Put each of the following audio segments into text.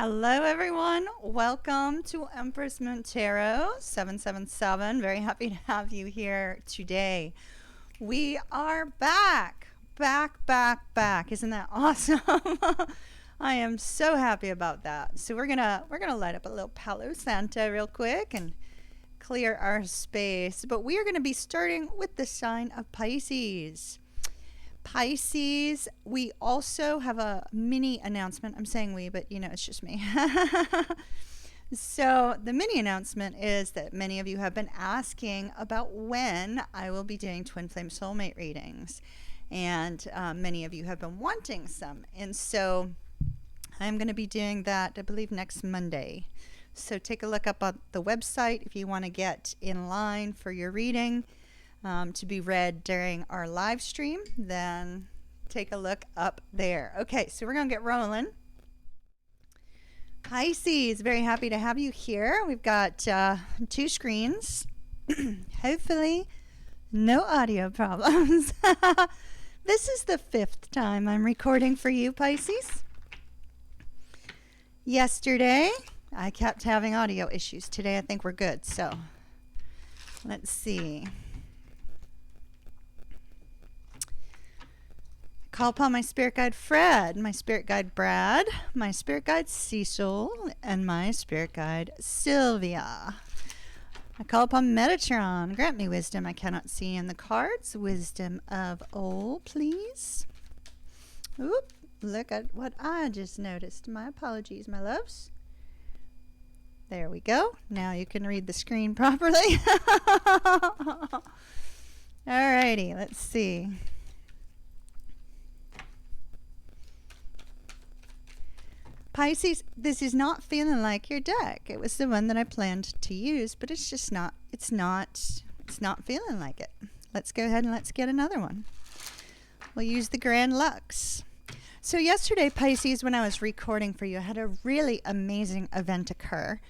Hello everyone, welcome to Empress Tarot 777. Very happy to have you here today. We are back. Isn't that awesome? I am so happy about that. So we're gonna light up a little Palo Santo real quick and clear our space. But we are gonna be starting with the sign of Pisces. Pisces, we also have a mini announcement. I'm saying we, but you know, it's just me. So the mini announcement is that many of you have been asking about when I will be doing Twin Flame Soulmate readings. And many of you have been wanting some. And so I'm going to be doing that, I believe, next Monday. So take a look up on the website if you want to get in line for your reading. To be read during our live stream, then take a look up there. Okay, so we're going to get rolling. Pisces, very happy to have you here. We've got two screens. Hopefully, no audio problems. This is the 5th time I'm recording for you, Pisces. Yesterday, I kept having audio issues. Today, I think we're good. So, let's see. Call upon my spirit guide Fred, my spirit guide Brad, my spirit guide Cecil, and my spirit guide Sylvia. I call upon Metatron. Grant me wisdom I cannot see in the cards. Wisdom of old, please. Oop, look at what I just noticed. My apologies, my loves. There we go. Now you can read the screen properly. Alrighty, let's see. Pisces, this is not feeling like your deck. It was the one that I planned to use, but it's just not, it's not feeling like it. Let's go ahead and let's get another one. We'll use the Grand Lux. So yesterday, Pisces, when I was recording for you, I had a really amazing event occur.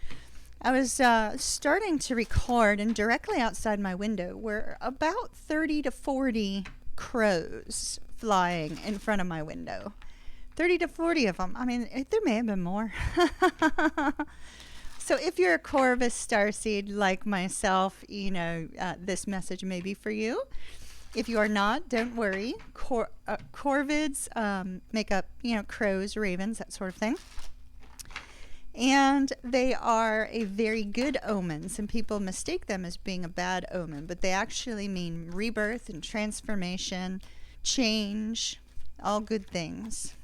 I was starting to record, and directly outside my window were about 30 to 40 crows flying in front of my window. 30 to 40 of them. I mean, there may have been more. So if you're a Corvus starseed like myself, you know, this message may be for you. If you are not, don't worry. Corvids make up, you know, crows, ravens, that sort of thing. And they are a very good omen. Some people mistake them as being a bad omen, but they actually mean rebirth and transformation, change, all good things.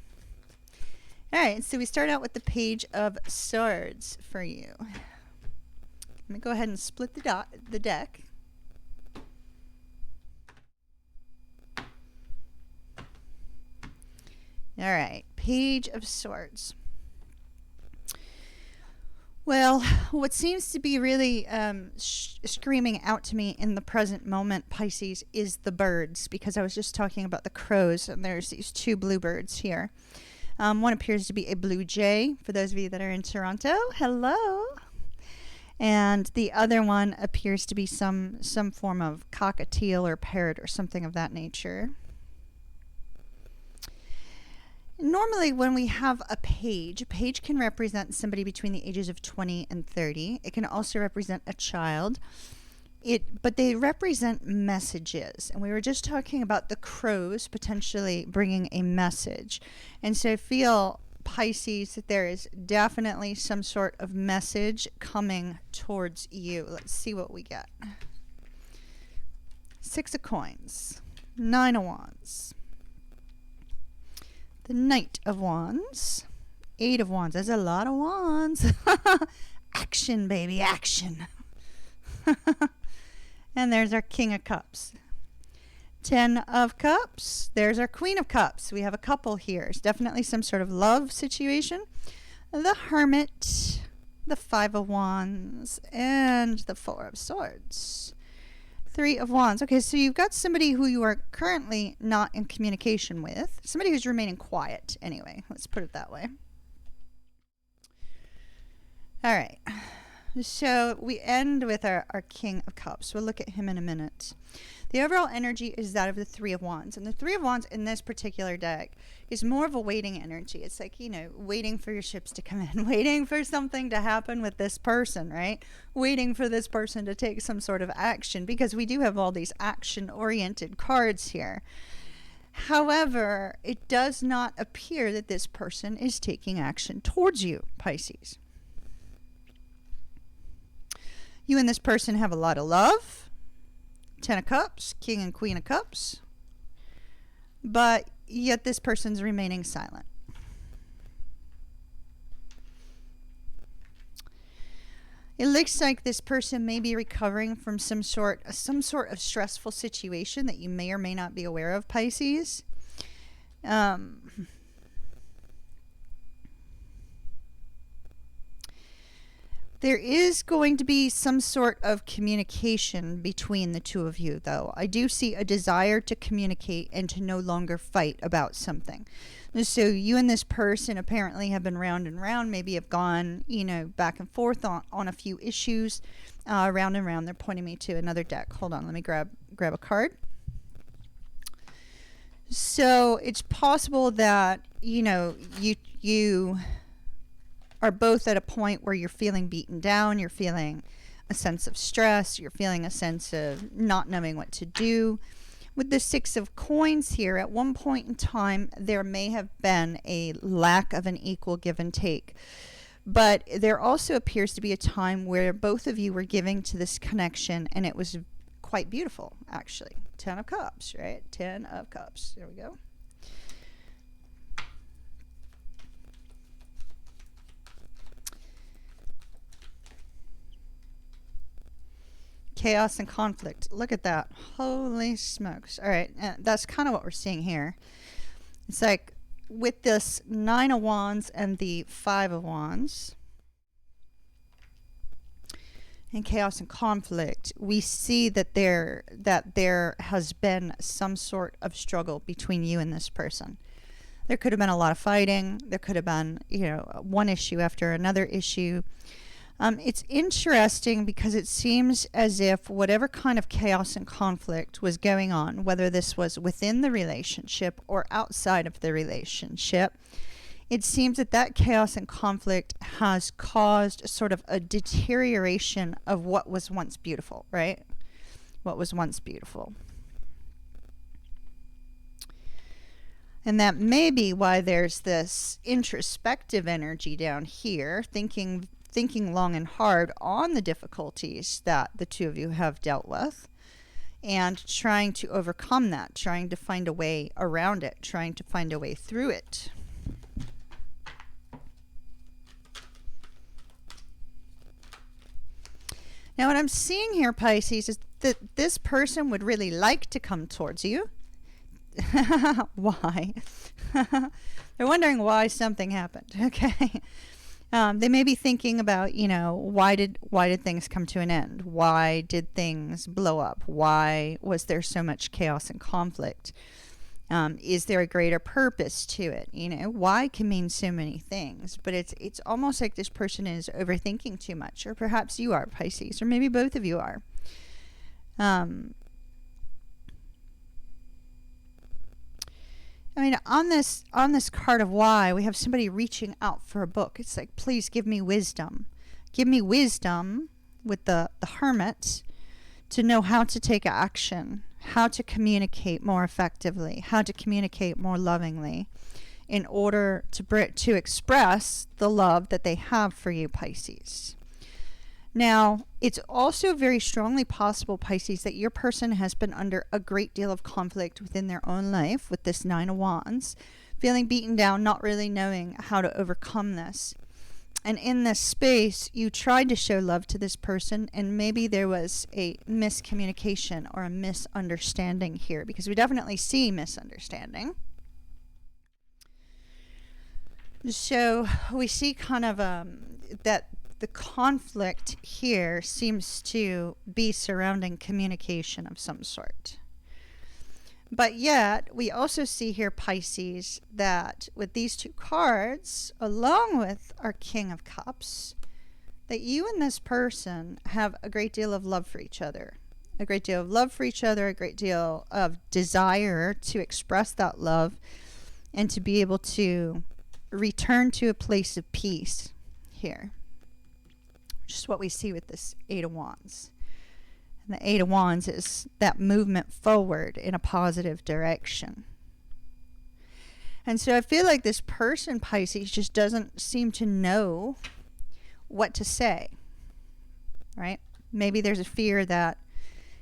All right, so we start out with the Page of Swords for you. Let me go ahead and split the deck. All right, Page of Swords. Well, what seems to be really screaming out to me in the present moment, Pisces, is the birds, because I was just talking about the crows, and there's these two bluebirds here. One appears to be a blue jay, for those of you that are in Toronto. Hello. And the other one appears to be some form of cockatiel or parrot or something of that nature. Normally, when we have a page can represent somebody between the ages of 20 and 30. It can also represent a child. But they represent messages, and we were just talking about the crows potentially bringing a message. And so I feel, Pisces, that there is definitely some sort of message coming towards you. Let's see what we get. 6 of Coins, 9 of Wands, the Knight of Wands, 8 of Wands. There's a lot of wands. Action, baby, action. And there's our King of Cups. 10 of Cups. There's our Queen of Cups. We have a couple here. It's definitely some sort of love situation. The Hermit, the 5 of Wands, and the 4 of Swords. 3 of Wands. Okay, so you've got somebody who you are currently not in communication with. Somebody who's remaining quiet, anyway. Let's put it that way. All right. So we end with our King of Cups. We'll look at him in a minute. The overall energy is that of the Three of Wands. And the Three of Wands in this particular deck is more of a waiting energy. It's like, you know, waiting for your ships to come in, waiting for something to happen with this person, right? Waiting for this person to take some sort of action, because we do have all these action-oriented cards here. However, it does not appear that this person is taking action towards you, Pisces. You and this person have a lot of love. Ten of Cups, King and Queen of Cups. But yet this person's remaining silent. It looks like this person may be recovering from some sort of stressful situation that you may or may not be aware of, Pisces. There is going to be some sort of communication between the two of you, though. I do see a desire to communicate and to no longer fight about something. So you and this person apparently have been round and round, maybe have gone, you know, back and forth on a few issues, round and round. They're pointing me to another deck. Hold on, let me grab a card. So it's possible that, you know, you are both at a point where you're feeling beaten down, you're feeling a sense of stress, you're feeling a sense of not knowing what to do. With the Six of Coins here, at one point in time, there may have been a lack of an equal give and take. But there also appears to be a time where both of you were giving to this connection, and it was quite beautiful, actually. Ten of Cups, right? Ten of Cups. There we go. Chaos and conflict. Look at that. Holy smokes. All right. That's kind of what we're seeing here. It's like with this Nine of Wands and the Five of Wands and chaos and conflict, we see that there has been some sort of struggle between you and this person. There could have been a lot of fighting. There could have been, you know, one issue after another issue. It's interesting because it seems as if whatever kind of chaos and conflict was going on, whether this was within the relationship or outside of the relationship, it seems that chaos and conflict has caused sort of a deterioration of what was once beautiful, right? What was once beautiful. And that may be why there's this introspective energy down here, thinking long and hard on the difficulties that the two of you have dealt with and trying to overcome that, trying to find a way around it, trying to find a way through it. Now, what I'm seeing here, Pisces, is that this person would really like to come towards you. Why? They're wondering why something happened. Okay. They may be thinking about, you know, why did things come to an end? Why did things blow up? Why was there so much chaos and conflict? Is there a greater purpose to it? You know, why can mean so many things, but it's almost like this person is overthinking too much, or perhaps you are, Pisces, or maybe both of you are. I mean, on this card of why, we have somebody reaching out for a book. It's like, please give me wisdom. Give me wisdom with the Hermit to know how to take action, how to communicate more effectively, how to communicate more lovingly in order to express the love that they have for you, Pisces. Now, it's also very strongly possible, Pisces, that your person has been under a great deal of conflict within their own life with this Nine of Wands, feeling beaten down, not really knowing how to overcome this. And in this space, you tried to show love to this person, and maybe there was a miscommunication or a misunderstanding here, because we definitely see misunderstanding. So we see kind of that the conflict here seems to be surrounding communication of some sort. But yet, we also see here, Pisces, that with these two cards, along with our King of Cups, that you and this person have a great deal of love for each other. A great deal of love for each other, a great deal of desire to express that love and to be able to return to a place of peace here. Which is what we see with this Eight of Wands. And the Eight of Wands is that movement forward in a positive direction. And so I feel like this person, Pisces, just doesn't seem to know what to say, right? Maybe there's a fear that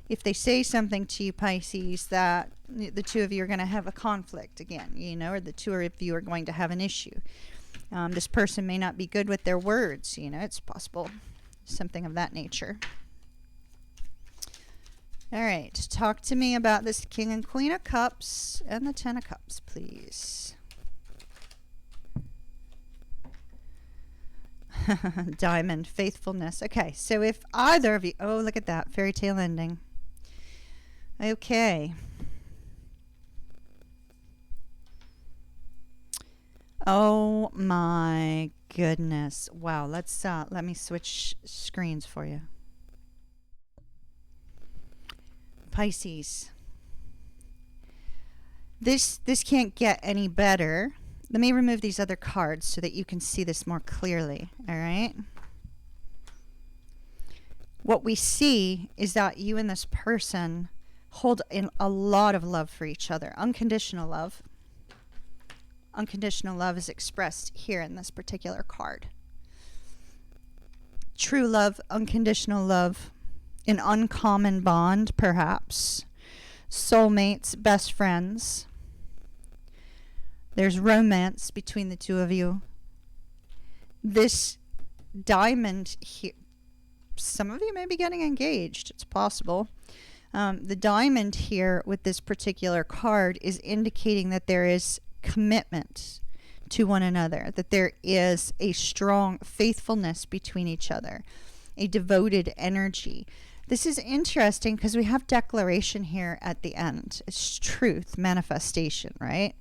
if they say something to you, Pisces, that the two of you are going to have a conflict again, you know, or the two of you are going to have an issue. This person may not be good with their words, you know, it's possible, something of that nature. All right, talk to me about this King and Queen of Cups and the Ten of Cups, please. Diamond, faithfulness. Okay, so if either of you, oh, look at that, fairy tale ending. Okay. Oh my goodness. Wow, let me switch screens for you. Pisces. This can't get any better. Let me remove these other cards so that you can see this more clearly, all right? What we see is that you and this person hold in a lot of love for each other. Unconditional love. Unconditional love is expressed here in this particular card. True love, unconditional love, an uncommon bond, perhaps. Soulmates, best friends. There's romance between the two of you. This diamond here, some of you may be getting engaged. It's possible. The diamond here with this particular card is indicating that there is commitment to one another, that there is a strong faithfulness between each other, a devoted energy. This is interesting because we have declaration here at the end. It's truth, manifestation, right?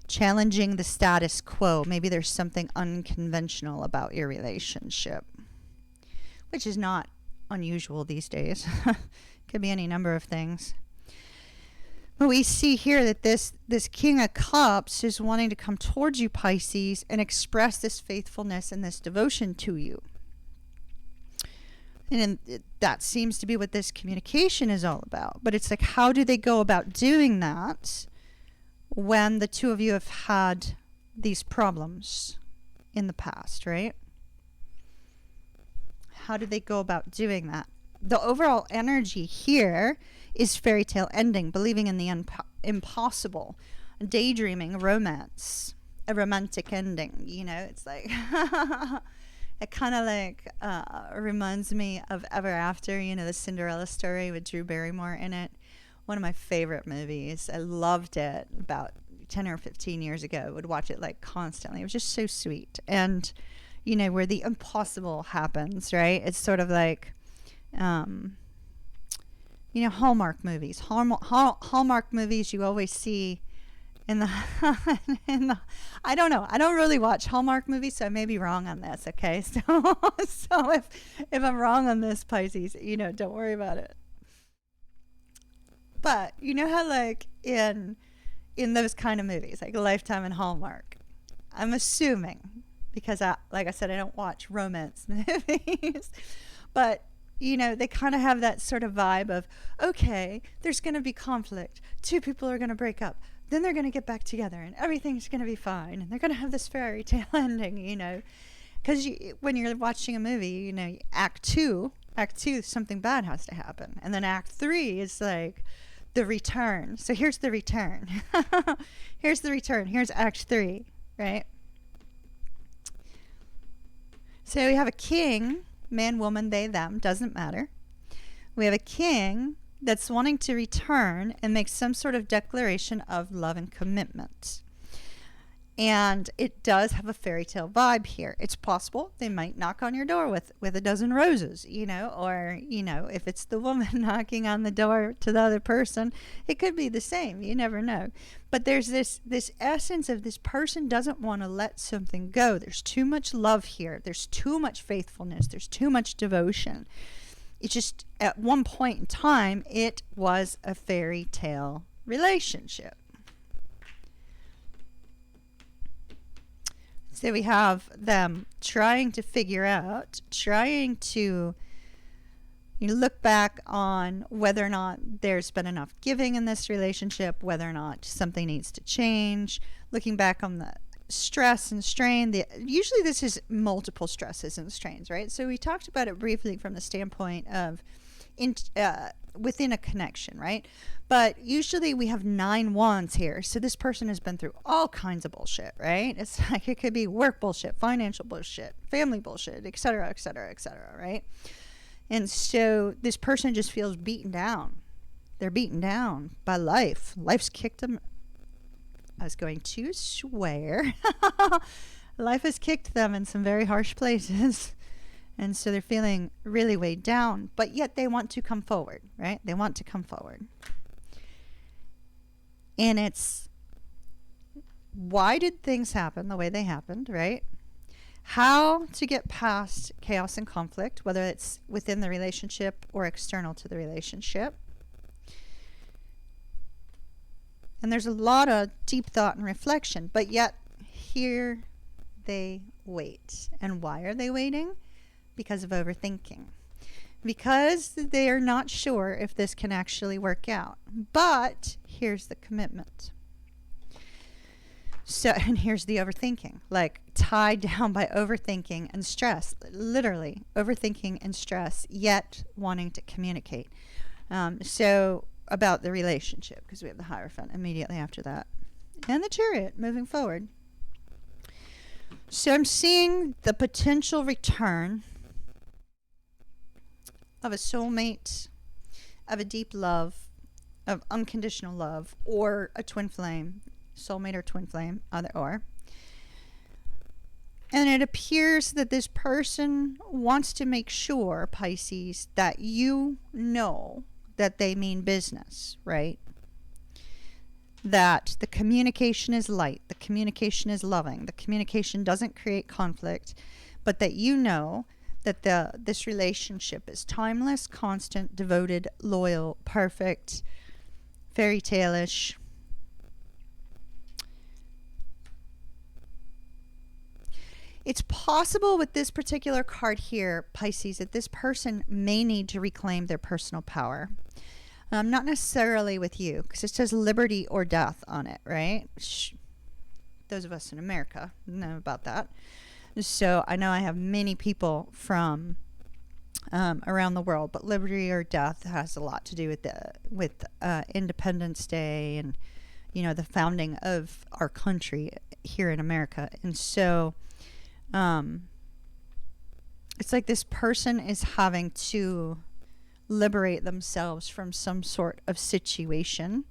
Challenging the status quo. Maybe there's something unconventional about your relationship, which is not unusual these days. Could be any number of things. But we see here that this King of Cups is wanting to come towards you, Pisces, and express this faithfulness and this devotion to you. And that seems to be what this communication is all about. But it's like, how do they go about doing that when the two of you have had these problems in the past, right? How do they go about doing that? The overall energy here is fairy tale ending, believing in the impossible, daydreaming, romance, a romantic ending. You know, it's like it kind of like reminds me of Ever After, you know, the Cinderella story with Drew Barrymore in it. One of my favorite movies. I loved it about 10 or 15 years ago. I would watch it like constantly. It was just so sweet. And, you know, where the impossible happens, right? It's sort of like, you know, Hallmark movies. Hallmark movies you always see in the, I don't know. I don't really watch Hallmark movies, so I may be wrong on this, okay? So if I'm wrong on this, Pisces, you know, don't worry about it. But you know how like in those kind of movies, like Lifetime and Hallmark, I'm assuming, because like I said, I don't watch romance movies, but you know, they kind of have that sort of vibe of, okay, there's going to be conflict. Two people are going to break up. Then they're going to get back together and everything's going to be fine. And they're going to have this fairy tale ending, you know. Because when you're watching a movie, you know, Act 2, something bad has to happen. And then Act 3 is like the return. So here's the return. Here's the return. Here's Act 3, right? So we have a king. Man, woman, they, them, doesn't matter. We have a king that's wanting to return and make some sort of declaration of love and commitment. And it does have a fairy tale vibe here. It's possible they might knock on your door with a dozen roses, or, if it's the woman knocking on the door to the other person, it could be the same. You never know. But there's this essence of this person doesn't want to let something go. There's too much love here. There's too much faithfulness. There's too much devotion. It's just at one point in time, it was a fairy tale relationship. So we have them trying to figure out, trying to look back on whether or not there's been enough giving in this relationship, whether or not something needs to change, looking back on the stress and strain. Usually this is multiple stresses and strains, right? So we talked about it briefly from the standpoint of within a connection, right? But usually we have 9 wands here. So this person has been through all kinds of bullshit, right? It's like it could be work bullshit, financial bullshit, family bullshit, et cetera, et cetera, et cetera, right? And so this person just feels beaten down. They're beaten down by life. Life's kicked them. I was going to swear. Life has kicked them in some very harsh places. And so they're feeling really weighed down, but yet they want to come forward, right? They want to come forward. And it's, why did things happen the way they happened, right? How to get past chaos and conflict, whether it's within the relationship or external to the relationship. And there's a lot of deep thought and reflection, but yet here they wait. And why are they waiting? Because of overthinking. Because they are not sure if this can actually work out. But here's the commitment. So, and here's the overthinking, like tied down by overthinking and stress, literally overthinking and stress, yet wanting to communicate. So about the relationship, because we have the Hierophant immediately after that. And the Chariot moving forward. So I'm seeing the potential return of a soulmate, of a deep love, of unconditional love, or a twin flame, soulmate or twin flame, either or. And it appears that this person wants to make sure, Pisces, that you know that they mean business, right? That the communication is light, the communication is loving, the communication doesn't create conflict, but that you know that this relationship is timeless, constant, devoted, loyal, perfect, fairy tale-ish. It's possible with this particular card here, Pisces, that this person may need to reclaim their personal power. Not necessarily with you, because it says liberty or death on it, right? Those of us in America know about that. So I know I have many people from around the world, but liberty or death has a lot to do with Independence Day and the founding of our country here in America. And so it's like this person is having to liberate themselves from some sort of situation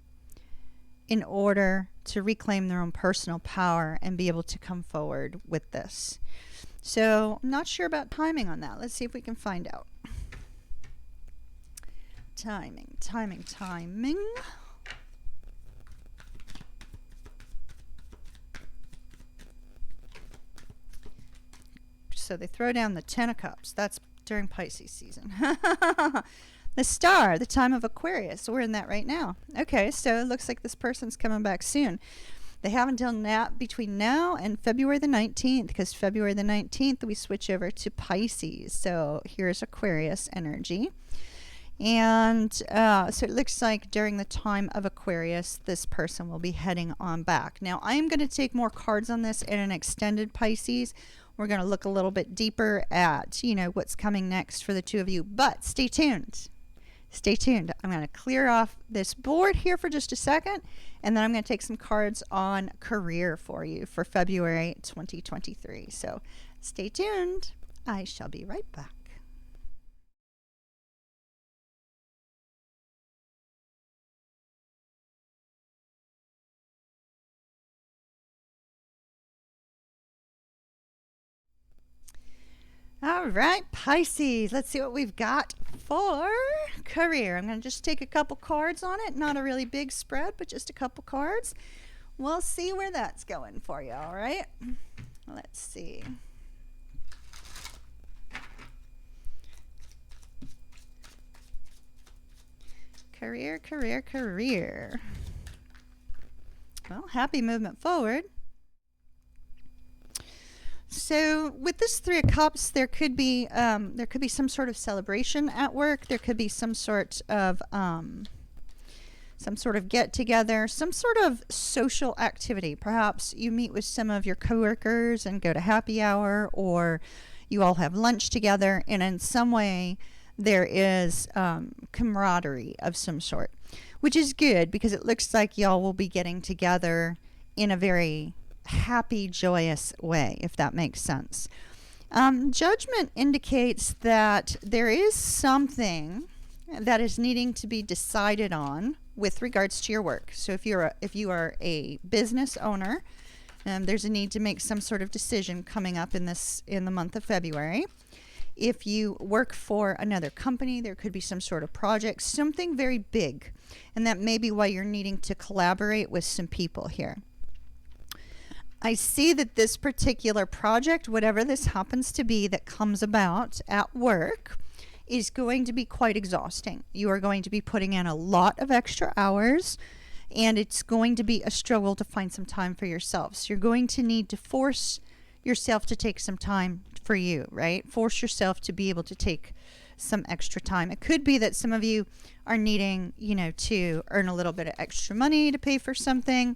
in order to reclaim their own personal power and be able to come forward with this. So I'm not sure about timing on that. Let's see if we can find out. Timing. So they throw down the 10 of Cups. That's during Pisces season. The Star, the time of Aquarius. We're in that right now. Okay, so it looks like this person's coming back soon. They have until between now and February the 19th, because February the 19th we switch over to Pisces. So here's Aquarius energy. And so it looks like during the time of Aquarius, this person will be heading on back. Now, I am going to take more cards on this in an extended Pisces. We're going to look a little bit deeper at, what's coming next for the two of you. But stay tuned. Stay tuned. I'm going to clear off this board here for just a second, and then I'm going to take some cards on career for you for February 2023. So stay tuned. I shall be right back. All right, Pisces. Let's see what we've got for career. I'm going to just take a couple cards on it. Not a really big spread, but just a couple cards. We'll see where that's going for you, all right? Let's see. Career, career, career. Well, happy movement forward. So with this Three of Cups, there could be some sort of celebration at work. There could be some sort of get together, some sort of social activity. Perhaps you meet with some of your coworkers and go to happy hour, or you all have lunch together, and in some way there is camaraderie of some sort, which is good because it looks like y'all will be getting together in a very happy, joyous way, if that makes sense. Judgment indicates that there is something that is needing to be decided on with regards to your work. So if you are a business owner, there's a need to make some sort of decision coming up in the month of February. If you work for another company, there could be some sort of project, something very big, and that may be why you're needing to collaborate with some people here. I see that this particular project, whatever this happens to be that comes about at work, is going to be quite exhausting. You are going to be putting in a lot of extra hours, and it's going to be a struggle to find some time for yourself. So you're going to need to force yourself to take some time for you, right? Force yourself to be able to take some extra time. It could be that some of you are needing, to earn a little bit of extra money to pay for something.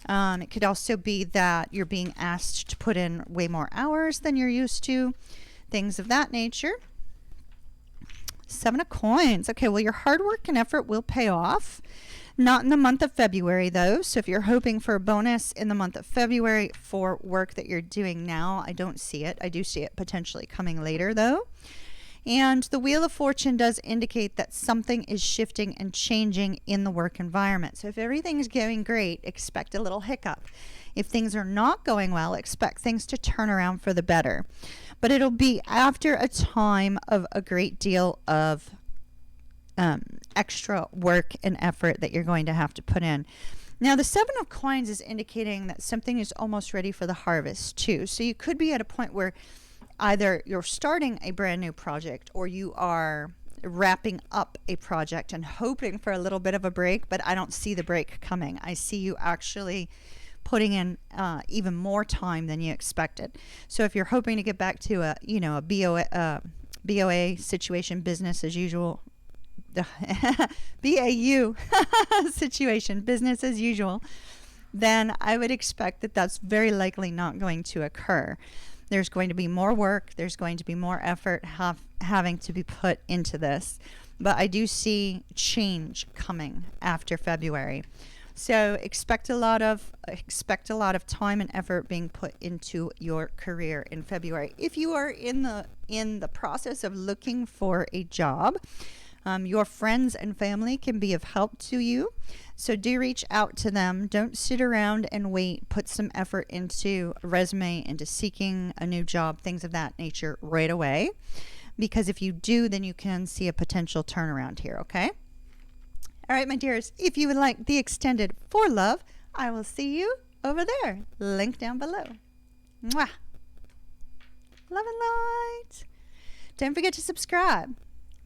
It could also be that you're being asked to put in way more hours than you're used to, things of that nature. 7 of Coins. Okay, well, your hard work and effort will pay off. Not in the month of February, though. So if you're hoping for a bonus in the month of February for work that you're doing now, I don't see it. I do see it potentially coming later, though. And the Wheel of Fortune does indicate that something is shifting and changing in the work environment. So if everything is going great, expect a little hiccup. If things are not going well, expect things to turn around for the better. But it'll be after a time of a great deal of extra work and effort that you're going to have to put in. Now, the 7 of Coins is indicating that something is almost ready for the harvest, too. So you could be at a point where either you're starting a brand new project or you are wrapping up a project and hoping for a little bit of a break, but I don't see the break coming. I see you actually putting in even more time than you expected. So if you're hoping to get back to a BOA situation, business as usual, the BAU situation, business as usual, then I would expect that that's very likely not going to occur. There's going to be more work. There's going to be more effort having to be put into this. But I do see change coming after February. So expect a lot of time and effort being put into your career in February. If you are in the process of looking for a job, your friends and family can be of help to you. So do reach out to them. Don't sit around and wait. Put some effort into a resume, into seeking a new job, things of that nature right away. Because if you do, then you can see a potential turnaround here, okay? All right, my dears, if you would like the extended for love, I will see you over there. Link down below. Mwah. Love and light. Don't forget to subscribe.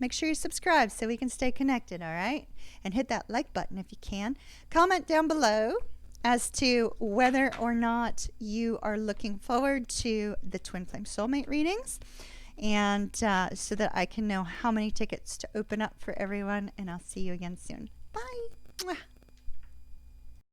Make sure you subscribe so we can stay connected, all right? And hit that like button if you can. Comment down below as to whether or not you are looking forward to the Twin Flame Soulmate readings, and so that I can know how many tickets to open up for everyone. And I'll see you again soon. Bye. Mwah.